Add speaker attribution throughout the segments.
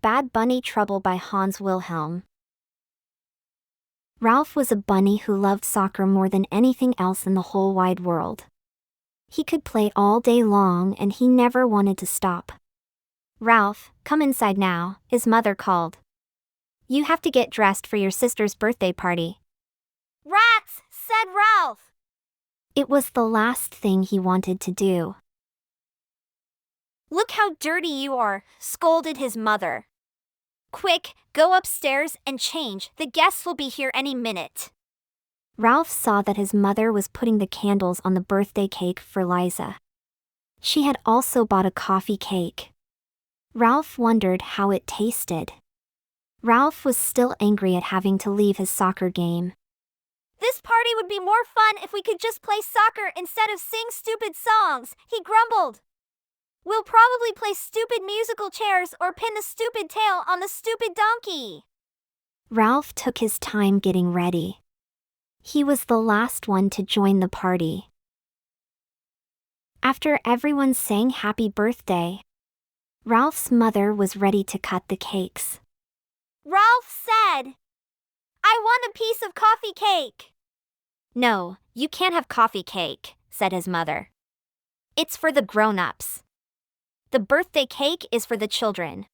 Speaker 1: Bad Bunny Trouble by Hans Wilhelm. Ralph was a bunny who loved soccer more than anything else in the whole wide world. He could play all day long and he never wanted to stop. "Ralph, come inside now," his mother called. "You have to get dressed for your sister's birthday party."
Speaker 2: "Rats," said Ralph.
Speaker 1: It was the last thing he wanted to do.
Speaker 2: "Look how dirty you are," scolded his mother. "Quick, go upstairs and change. The guests will be here any minute."
Speaker 1: Ralph saw that his mother was putting the candles on the birthday cake for Liza. She had also bought a coffee cake. Ralph wondered how it tasted. Ralph was still angry at having to leave his soccer game.
Speaker 2: "This party would be more fun if we could just play soccer instead of sing stupid songs," he grumbled. "We'll probably play stupid musical chairs or pin the stupid tail on the stupid donkey."
Speaker 1: Ralph took his time getting ready. He was the last one to join the party. After everyone sang happy birthday, Ralph's mother was ready to cut the cakes.
Speaker 2: Ralph said, "I want a piece of coffee cake."
Speaker 1: "No, you can't have coffee cake," said his mother. "It's for the grown-ups. The birthday cake is for the children."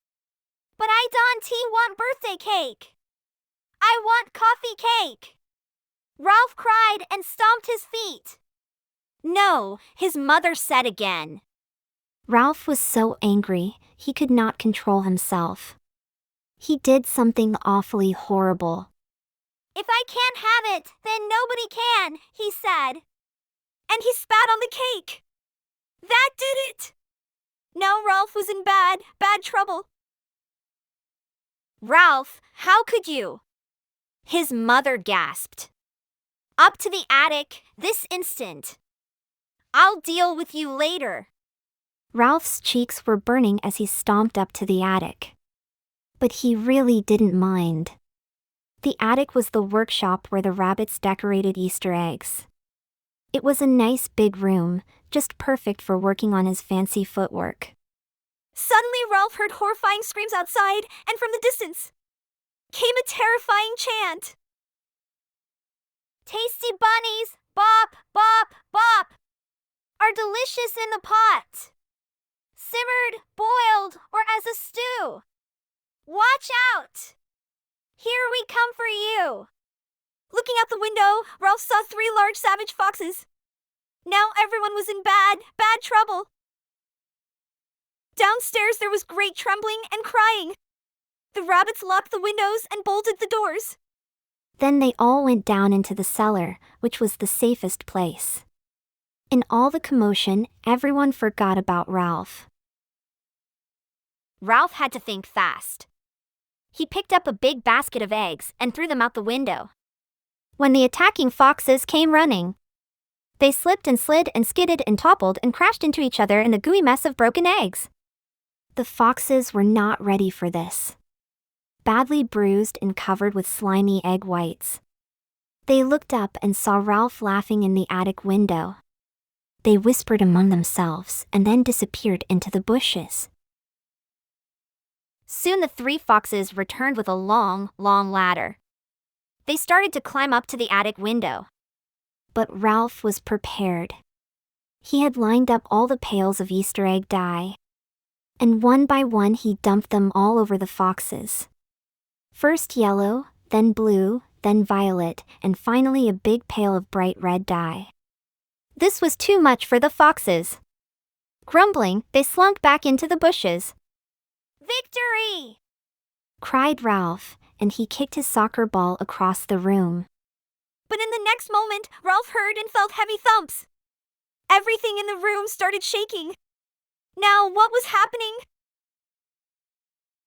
Speaker 2: "But I don't want birthday cake. I want coffee cake." Ralph cried and stomped his feet.
Speaker 1: "No," his mother said again. Ralph was so angry, he could not control himself. He did something awfully horrible.
Speaker 2: "If I can't have it, then nobody can," he said. And he spat on the cake. That did it! Now Ralph was in bad trouble.
Speaker 1: "Ralph, how could you?" his mother gasped. "Up to the attic, this instant. I'll deal with you later." Ralph's cheeks were burning as he stomped up to the attic. But he really didn't mind. The attic was the workshop where the rabbits decorated Easter eggs. It was a nice big room, just perfect for working on his fancy footwork.
Speaker 2: Suddenly Ralph heard horrifying screams outside, and from the distance came a terrifying chant. "Tasty bunnies, bop, bop, bop, are delicious in the pot. Simmered, boiled, or as a stew. Watch out! Here we come for you." Looking out the window, Ralph saw 3 large savage foxes. Now everyone was in bad trouble. Downstairs there was great trembling and crying. The rabbits locked the windows and bolted the doors.
Speaker 1: Then they all went down into the cellar, which was the safest place. In all the commotion, everyone forgot about Ralph. Ralph had to think fast. He picked up a big basket of eggs and threw them out the window. When the attacking foxes came running, they slipped and slid and skidded and toppled and crashed into each other in a gooey mess of broken eggs. The foxes were not ready for this. Badly bruised and covered with slimy egg whites, they looked up and saw Ralph laughing in the attic window. They whispered among themselves and then disappeared into the bushes. Soon the 3 foxes returned with a long ladder. They started to climb up to the attic window. But Ralph was prepared. He had lined up all the pails of Easter egg dye. And one by one he dumped them all over the foxes. First yellow, then blue, then violet, and finally a big pail of bright red dye. This was too much for the foxes. Grumbling, they slunk back into the bushes.
Speaker 2: "Victory!"
Speaker 1: cried Ralph, and he kicked his soccer ball across the room.
Speaker 2: But in the next moment, Ralph heard and felt heavy thumps. Everything in the room started shaking. Now what was happening?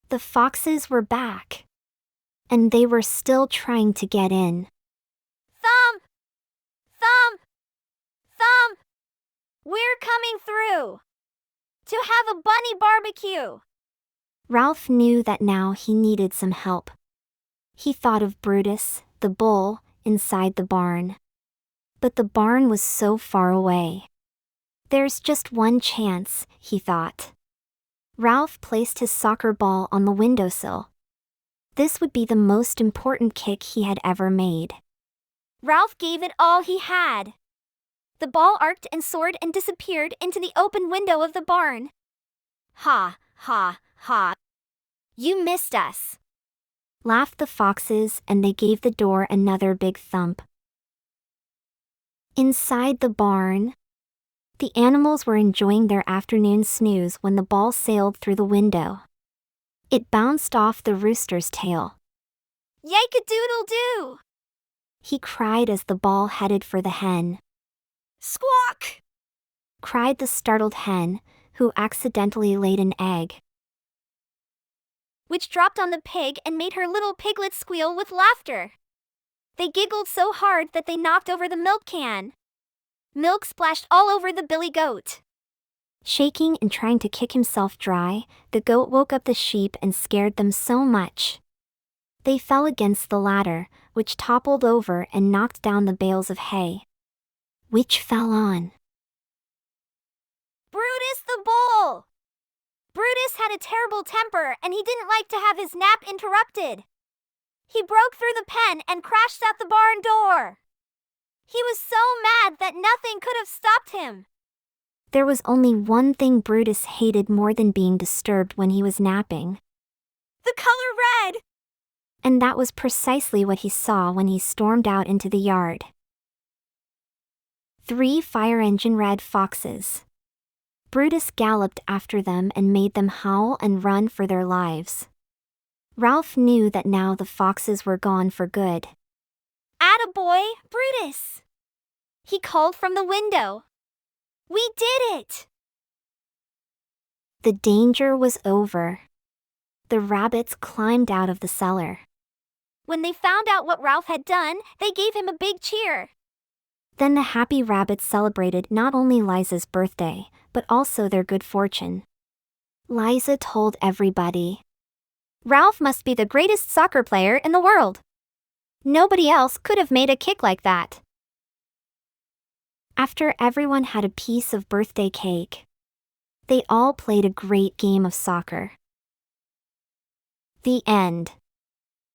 Speaker 1: The foxes were back. And they were still trying to get in.
Speaker 2: "Thump! Thump! Thump! We're coming through! To have a bunny barbecue!"
Speaker 1: Ralph knew that now he needed some help. He thought of Brutus, the bull, inside the barn. But the barn was so far away. There's just one chance, he thought. Ralph placed his soccer ball on the windowsill. This would be the most important kick he had ever made.
Speaker 2: Ralph gave it all he had. The ball arced and soared and disappeared into the open window of the barn. Ha, ha, ha. You missed us,
Speaker 1: laughed the foxes, and they gave the door another big thump. Inside the barn, the animals were enjoying their afternoon snooze when the ball sailed through the window. It bounced off the rooster's tail.
Speaker 2: Yank-a-doodle-doo!
Speaker 1: He cried as the ball headed for the hen.
Speaker 2: Squawk!
Speaker 1: Cried the startled hen, who accidentally laid an egg,
Speaker 2: which dropped on the pig and made her little piglets squeal with laughter. They giggled so hard that they knocked over the milk can. Milk splashed all over the billy goat.
Speaker 1: Shaking and trying to kick himself dry, the goat woke up the sheep and scared them so much. They fell against the ladder, which toppled over and knocked down the bales of hay, which fell on
Speaker 2: Brutus the bull! Brutus had a terrible temper and he didn't like to have his nap interrupted. He broke through the pen and crashed out the barn door. He was so mad that nothing could have stopped him.
Speaker 1: There was only one thing Brutus hated more than being disturbed when he was napping.
Speaker 2: The color red!
Speaker 1: And that was precisely what he saw when he stormed out into the yard. 3 fire-engine red foxes. Brutus galloped after them and made them howl and run for their lives. Ralph knew that now the foxes were gone for good.
Speaker 2: Attaboy, Brutus! He called from the window. We did it!
Speaker 1: The danger was over. The rabbits climbed out of the cellar.
Speaker 2: When they found out what Ralph had done, they gave him a big cheer.
Speaker 1: Then the happy rabbits celebrated not only Liza's birthday, but also their good fortune. Liza told everybody,
Speaker 2: Ralph must be the greatest soccer player in the world. Nobody else could have made a kick like that.
Speaker 1: After everyone had a piece of birthday cake, they all played a great game of soccer. The end.